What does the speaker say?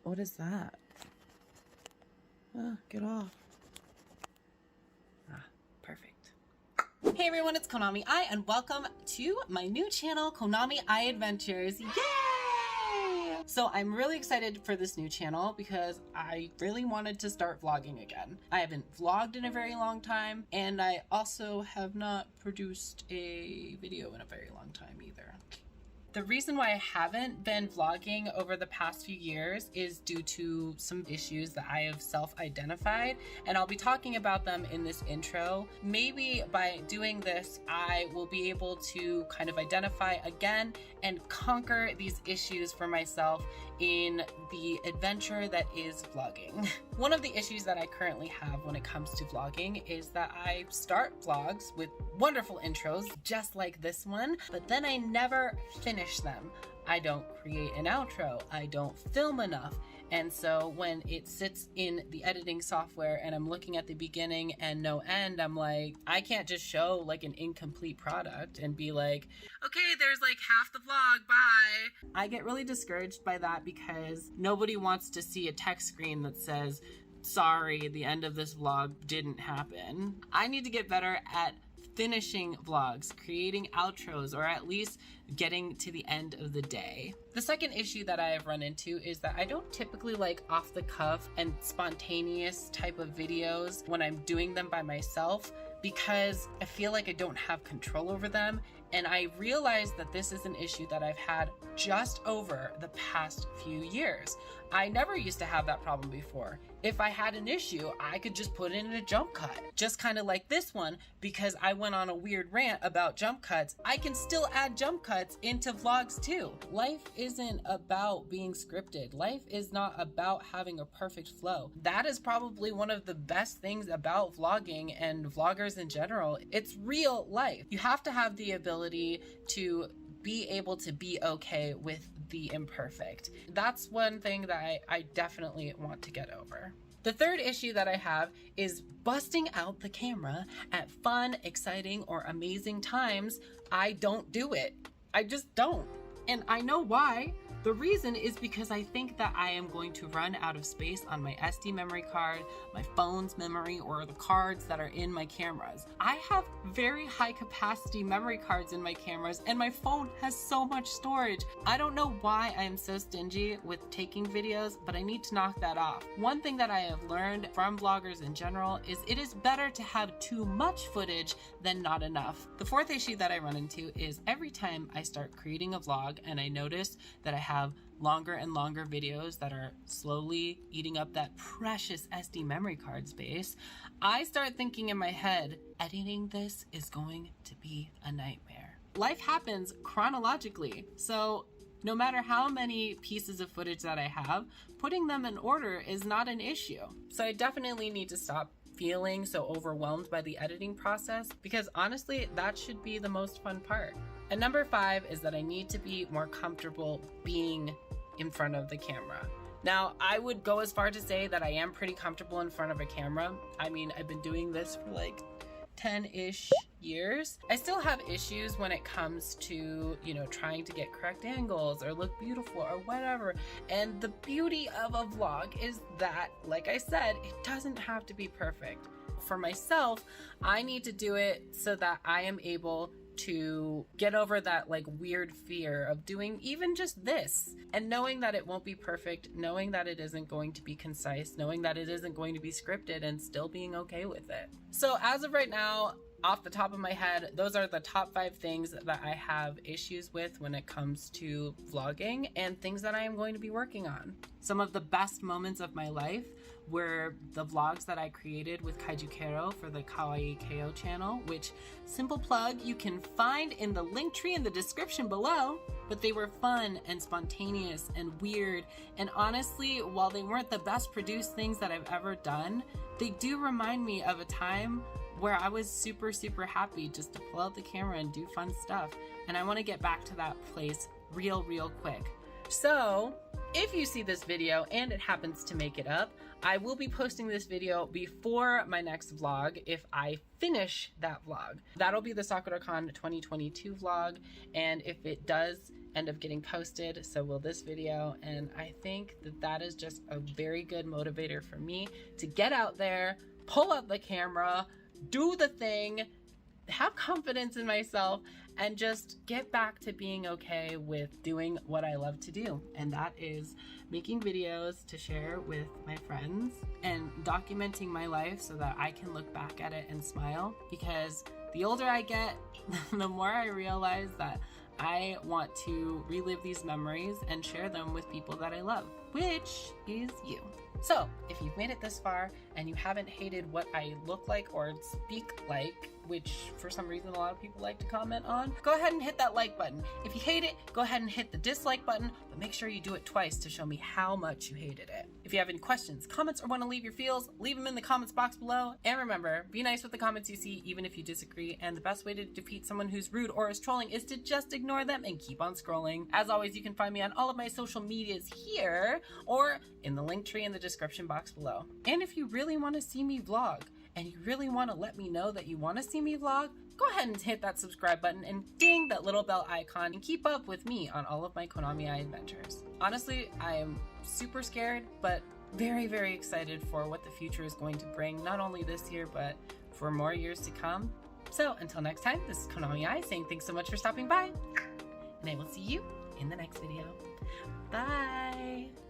What is that? Get off. Perfect. Hey everyone, it's Konami Ai, and welcome to my new channel, Konami Ai Adventures. Yay! So I'm really excited for this new channel because I really wanted to start vlogging again. I haven't vlogged in a very long time, and I also have not produced a video in a very long time either. The reason why I haven't been vlogging over the past few years is due to some issues that I have self-identified, and I'll be talking about them in this intro. Maybe by doing this, I will be able to kind of identify again and conquer these issues for myself in the adventure that is vlogging. One of the issues that I currently have when it comes to vlogging is that I start vlogs with wonderful intros, just like this one, but then I never finish them. I don't create an outro, I don't film enough, and so when it sits in the editing software and I'm looking at the beginning and no end, I'm like, I can't just show like an incomplete product and be like, okay, there's like half the vlog, bye. I get really discouraged by that because nobody wants to see a text screen that says, sorry, the end of this vlog didn't happen. I need to get better at finishing vlogs, creating outros, or at least getting to the end of the day. The second issue that I have run into is that I don't typically like off the cuff and spontaneous type of videos when I'm doing them by myself, because I feel like I don't have control over them. And I realize that this is an issue that I've had just over the past few years. I never used to have that problem before. If I had an issue, I could just put it in a jump cut, just kind of like this one, because I went on a weird rant about jump cuts. I can still add jump cuts into vlogs too. Life isn't about being scripted. Life is not about having a perfect flow. That is probably one of the best things about vlogging and vloggers in general. It's real life. You have to have the ability to be able to be okay with the imperfect. That's one thing that I definitely want to get over. The third issue that I have is busting out the camera at fun, exciting, or amazing times. I don't do it. I just don't. And I know why. The reason is because I think that I am going to run out of space on my SD memory card, my phone's memory, or the cards that are in my cameras. I have very high capacity memory cards in my cameras, and my phone has so much storage. I don't know why I am so stingy with taking videos, but I need to knock that off. One thing that I have learned from vloggers in general is it is better to have too much footage than not enough. The fourth issue that I run into is every time I start creating a vlog and I notice that I have longer and longer videos that are slowly eating up that precious SD memory card space, I start thinking in my head, editing this is going to be a nightmare. Life happens chronologically, so no matter how many pieces of footage that I have, putting them in order is not an issue. So I definitely need to stop feeling so overwhelmed by the editing process, because honestly, that should be the most fun part. And number 5 is that I need to be more comfortable being in front of the camera. Now, I would go as far to say that I am pretty comfortable in front of a camera. I mean, I've been doing this for like 10-ish years. I still have issues when it comes to, trying to get correct angles or look beautiful or whatever. And the beauty of a vlog is that, like I said, it doesn't have to be perfect. For myself, I need to do it so that I am able to get over that like weird fear of doing even just this, and knowing that it won't be perfect, knowing that it isn't going to be concise, knowing that it isn't going to be scripted, and still being okay with it. So as of right now, off the top of my head, those are the top 5 things that I have issues with when it comes to vlogging, and things that I am going to be working on. Some of the best moments of my life were the vlogs that I created with Kaijukero for the Kawaii Keo channel, which, simple plug, you can find in the link tree in the description below. But they were fun and spontaneous and weird, and honestly, while they weren't the best produced things that I've ever done, they do remind me of a time where I was super happy just to pull out the camera and do fun stuff. And I want to get back to that place real quick. So if you see this video and it happens to make it up, I will be posting this video before my next vlog if I finish that vlog. That'll be the SakuraCon 2022 vlog, and if it does end up getting posted. So will this video. And I think that that is just a very good motivator for me to get out there, pull up the camera, do the thing, have confidence in myself, and just get back to being okay with doing what I love to do. And that is making videos to share with my friends and documenting my life so that I can look back at it and smile. Because the older I get, the more I realize that I want to relive these memories and share them with people that I love, which is you. So if you've made it this far and you haven't hated what I look like or speak like, which for some reason a lot of people like to comment on, go ahead and hit that like button. If you hate it, go ahead and hit the dislike button, but make sure you do it twice to show me how much you hated it. If you have any questions, comments, or want to leave your feels, leave them in the comments box below. And remember, be nice with the comments you see, even if you disagree. And the best way to defeat someone who's rude or is trolling is to just ignore them and keep on scrolling. As always, you can find me on all of my social medias here or in the link tree in the description box below. And if you really want to see me vlog, and you really want to let me know that you want to see me vlog, go ahead and hit that subscribe button and ding that little bell icon and keep up with me on all of my Konami Eye adventures. Honestly, I am super scared, but very, very excited for what the future is going to bring, not only this year, but for more years to come. So until next time, this is Konami Eye saying thanks so much for stopping by, and I will see you in the next video. Bye!